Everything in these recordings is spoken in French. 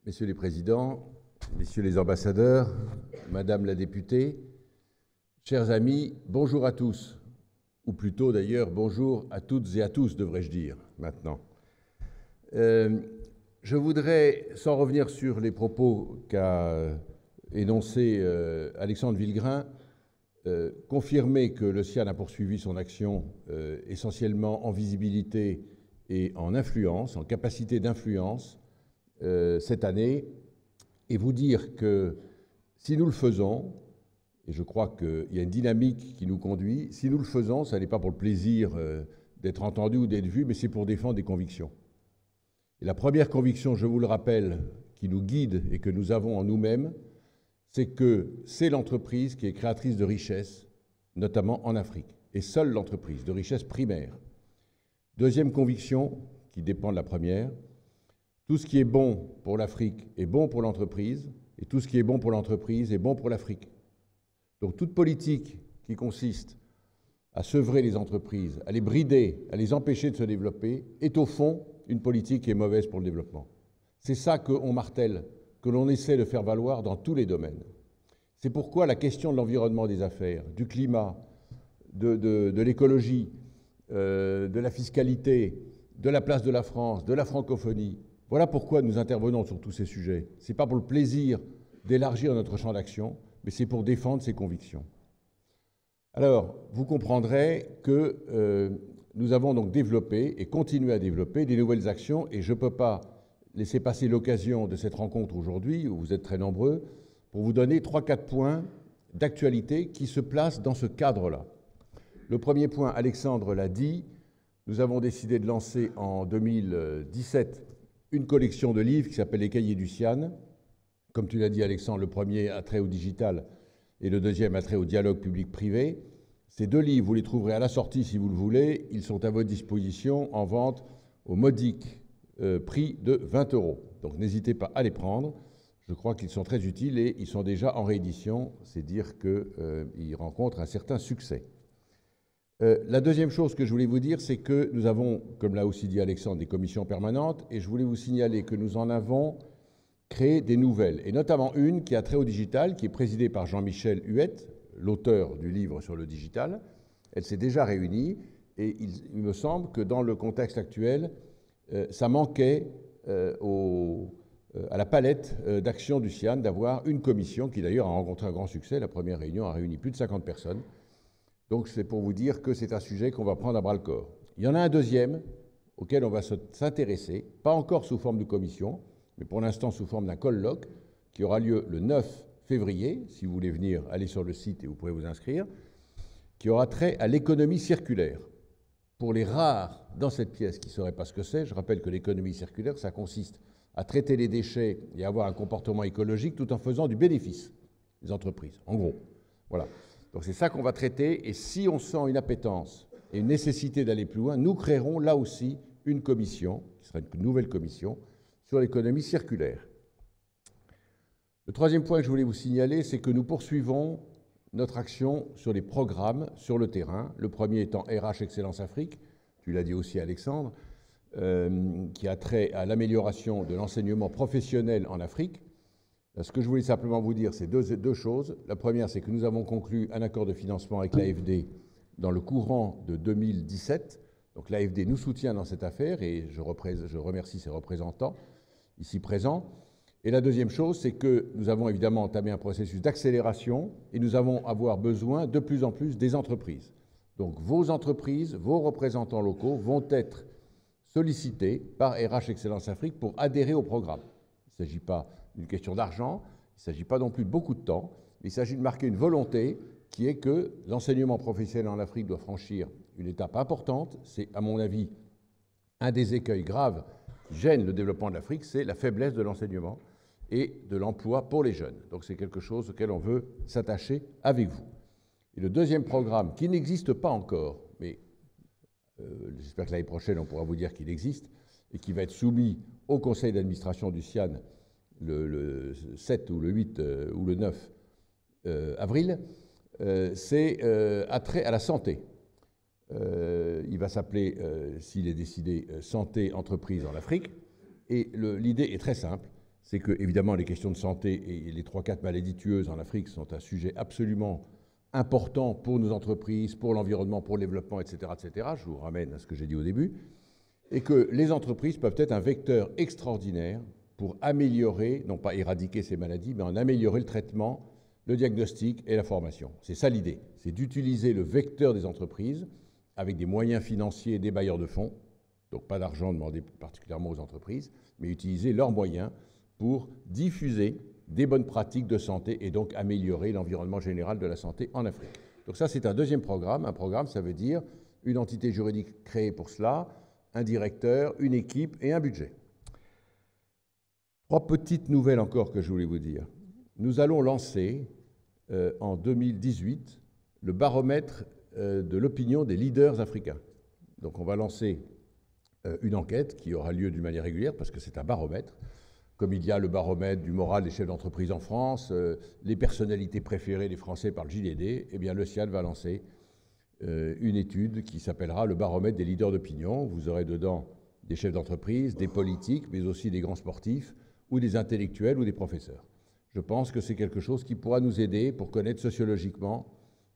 Messieurs les présidents, messieurs les ambassadeurs, madame la députée, chers amis, bonjour à tous, ou plutôt d'ailleurs bonjour à toutes et à tous, devrais-je dire, maintenant. Je voudrais, sans revenir sur les propos qu'a énoncés Alexandre Villegrain, confirmer que le CIAN a poursuivi son action essentiellement en visibilité et en influence, en capacité d'influence, cette année, et vous dire que si nous le faisons, et je crois qu'il y a une dynamique qui nous conduit, si nous le faisons, ça n'est pas pour le plaisir d'être entendu ou d'être vu, mais c'est pour défendre des convictions. Et la première conviction, je vous le rappelle, qui nous guide et que nous avons en nous-mêmes, c'est que c'est l'entreprise qui est créatrice de richesse, notamment en Afrique, et seule l'entreprise, de richesse primaire. Deuxième conviction, qui dépend de la première, tout ce qui est bon pour l'Afrique est bon pour l'entreprise, et tout ce qui est bon pour l'entreprise est bon pour l'Afrique. Donc toute politique qui consiste à sevrer les entreprises, à les brider, à les empêcher de se développer, est au fond une politique qui est mauvaise pour le développement. C'est ça qu'on martèle, que l'on essaie de faire valoir dans tous les domaines. C'est pourquoi la question de l'environnement des affaires, du climat, de l'écologie, de la fiscalité, de la place de la France, de la francophonie, voilà pourquoi nous intervenons sur tous ces sujets. Ce n'est pas pour le plaisir d'élargir notre champ d'action, mais c'est pour défendre ses convictions. Alors, vous comprendrez que nous avons donc développé et continué à développer des nouvelles actions, et je ne peux pas laisser passer l'occasion de cette rencontre aujourd'hui, où vous êtes très nombreux, pour vous donner 3-4 points d'actualité qui se placent dans ce cadre-là. Le premier point, Alexandre l'a dit, nous avons décidé de lancer en 2017 une collection de livres qui s'appelle Les Cahiers du CIAN. Comme tu l'as dit, Alexandre, le premier a trait au digital et le deuxième a trait au dialogue public-privé. Ces deux livres, vous les trouverez à la sortie si vous le voulez. Ils sont à votre disposition en vente au modique prix de 20 €. Donc n'hésitez pas à les prendre. Je crois qu'ils sont très utiles et ils sont déjà en réédition. C'est dire qu'ils rencontrent un certain succès. La deuxième chose que je voulais vous dire, c'est que nous avons, comme l'a aussi dit Alexandre, des commissions permanentes, et je voulais vous signaler que nous en avons créé des nouvelles, et notamment une qui a trait au digital, qui est présidée par Jean-Michel Huette, l'auteur du livre sur le digital. Elle s'est déjà réunie, et il me semble que dans le contexte actuel, ça manquait à la palette d'action du CIAN d'avoir une commission qui d'ailleurs a rencontré un grand succès. La première réunion a réuni plus de 50 personnes. Donc c'est pour vous dire que c'est un sujet qu'on va prendre à bras-le-corps. Il y en a un deuxième auquel on va s'intéresser, pas encore sous forme de commission, mais pour l'instant sous forme d'un colloque qui aura lieu le 9 février, si vous voulez venir, allez sur le site et vous pouvez vous inscrire, qui aura trait à l'économie circulaire. Pour les rares dans cette pièce qui ne sauraient pas ce que c'est, je rappelle que l'économie circulaire, ça consiste à traiter les déchets et à avoir un comportement écologique tout en faisant du bénéfice des entreprises, en gros. Voilà. Donc c'est ça qu'on va traiter, et si on sent une appétence et une nécessité d'aller plus loin, nous créerons là aussi une commission, qui sera une nouvelle commission, sur l'économie circulaire. Le troisième point que je voulais vous signaler, c'est que nous poursuivons notre action sur les programmes sur le terrain, le premier étant RH Excellence Afrique, tu l'as dit aussi Alexandre, qui a trait à l'amélioration de l'enseignement professionnel en Afrique. Ce que je voulais simplement vous dire, c'est deux choses. La première, c'est que nous avons conclu un accord de financement avec l'AFD dans le courant de 2017. Donc l'AFD nous soutient dans cette affaire et je remercie ses représentants ici présents. Et la deuxième chose, c'est que nous avons évidemment entamé un processus d'accélération et nous allons avoir besoin de plus en plus des entreprises. Donc vos entreprises, vos représentants locaux vont être sollicités par RH Excellence Afrique pour adhérer au programme. Il ne s'agit pas d'une question d'argent, il ne s'agit pas non plus de beaucoup de temps, mais il s'agit de marquer une volonté qui est que l'enseignement professionnel en Afrique doit franchir une étape importante. C'est, à mon avis, un des écueils graves qui gêne le développement de l'Afrique, c'est la faiblesse de l'enseignement et de l'emploi pour les jeunes. Donc c'est quelque chose auquel on veut s'attacher avec vous. Et le deuxième programme, qui n'existe pas encore, mais j'espère que l'année prochaine on pourra vous dire qu'il existe, et qui va être soumis au conseil d'administration du CIAN le 7 ou le 8 ou le 9 avril, c'est attrait à la santé. Il va s'appeler, s'il est décidé, Santé Entreprise en Afrique. Et l'idée est très simple, c'est que, évidemment, les questions de santé et les 3-4 maladies tueuses en Afrique sont un sujet absolument important pour nos entreprises, pour l'environnement, pour le développement, etc., etc. Je vous ramène à ce que j'ai dit au début. Et que les entreprises peuvent être un vecteur extraordinaire pour améliorer, non pas éradiquer ces maladies, mais en améliorer le traitement, le diagnostic et la formation. C'est ça l'idée, c'est d'utiliser le vecteur des entreprises avec des moyens financiers des bailleurs de fonds, donc pas d'argent demandé particulièrement aux entreprises, mais utiliser leurs moyens pour diffuser des bonnes pratiques de santé et donc améliorer l'environnement général de la santé en Afrique. Donc ça, c'est un deuxième programme. Un programme, ça veut dire une entité juridique créée pour cela, un directeur, une équipe et un budget. 3 petites nouvelles encore que je voulais vous dire. Nous allons lancer en 2018 le baromètre de l'opinion des leaders africains. Donc on va lancer une enquête qui aura lieu d'une manière régulière parce que c'est un baromètre. Comme il y a le baromètre du moral des chefs d'entreprise en France, les personnalités préférées des Français par le JDD, eh bien le CIAD va lancer une étude qui s'appellera le baromètre des leaders d'opinion. Vous aurez dedans des chefs d'entreprise, des politiques, mais aussi des grands sportifs, ou des intellectuels ou des professeurs. Je pense que c'est quelque chose qui pourra nous aider pour connaître sociologiquement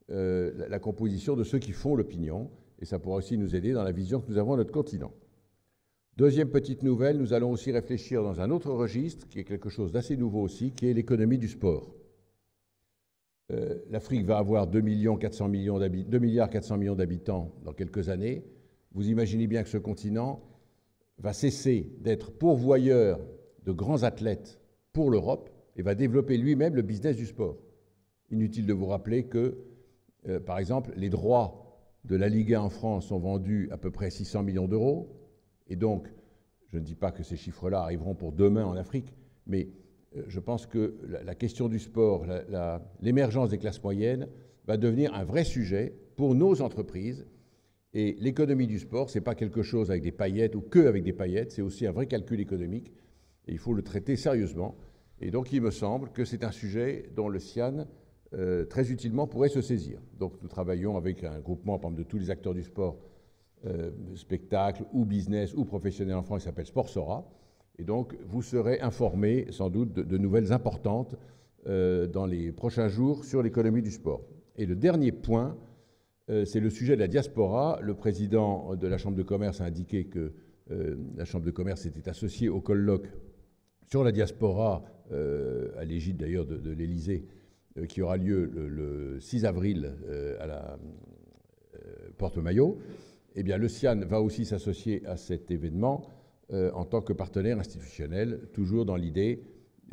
la composition de ceux qui font l'opinion, et ça pourra aussi nous aider dans la vision que nous avons de notre continent. Deuxième petite nouvelle, nous allons aussi réfléchir dans un autre registre, qui est quelque chose d'assez nouveau aussi, qui est l'économie du sport. L'Afrique va avoir 2,4 milliards d'habitants dans quelques années. Vous imaginez bien que ce continent va cesser d'être pourvoyeur de grands athlètes pour l'Europe et va développer lui-même le business du sport. Inutile de vous rappeler que, par exemple, les droits de la Ligue 1 en France sont vendus à peu près 600 millions d'euros. Et donc, je ne dis pas que ces chiffres-là arriveront pour demain en Afrique, mais je pense que la question du sport, l'émergence des classes moyennes va devenir un vrai sujet pour nos entreprises. Et l'économie du sport, ce n'est pas quelque chose avec des paillettes ou que avec des paillettes, c'est aussi un vrai calcul économique. Et il faut le traiter sérieusement. Et donc, il me semble que c'est un sujet dont le CIAN, très utilement, pourrait se saisir. Donc, nous travaillons avec un groupement, par exemple, de tous les acteurs du sport, spectacle ou business ou professionnel en France, qui s'appelle Sportsora. Et donc, vous serez informés, sans doute, de nouvelles importantes dans les prochains jours sur l'économie du sport. Et le dernier point, c'est le sujet de la diaspora. Le président de la Chambre de commerce a indiqué que la Chambre de commerce était associée au colloque sur la diaspora, à l'égide d'ailleurs de l'Élysée, qui aura lieu le 6 avril à la Porte-Maillot. Eh bien, le CIAN va aussi s'associer à cet événement en tant que partenaire institutionnel, toujours dans l'idée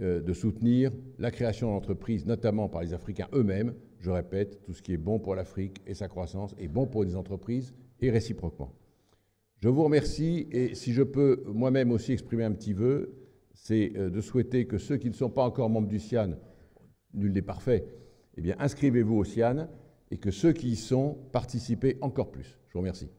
de soutenir la création d'entreprises, notamment par les Africains eux-mêmes. Je répète, tout ce qui est bon pour l'Afrique et sa croissance est bon pour les entreprises et réciproquement. Je vous remercie et si je peux moi-même aussi exprimer un petit vœu, c'est de souhaiter que ceux qui ne sont pas encore membres du CIAN, nul n'est parfait, eh bien inscrivez-vous au CIAN et que ceux qui y sont, participez encore plus. Je vous remercie.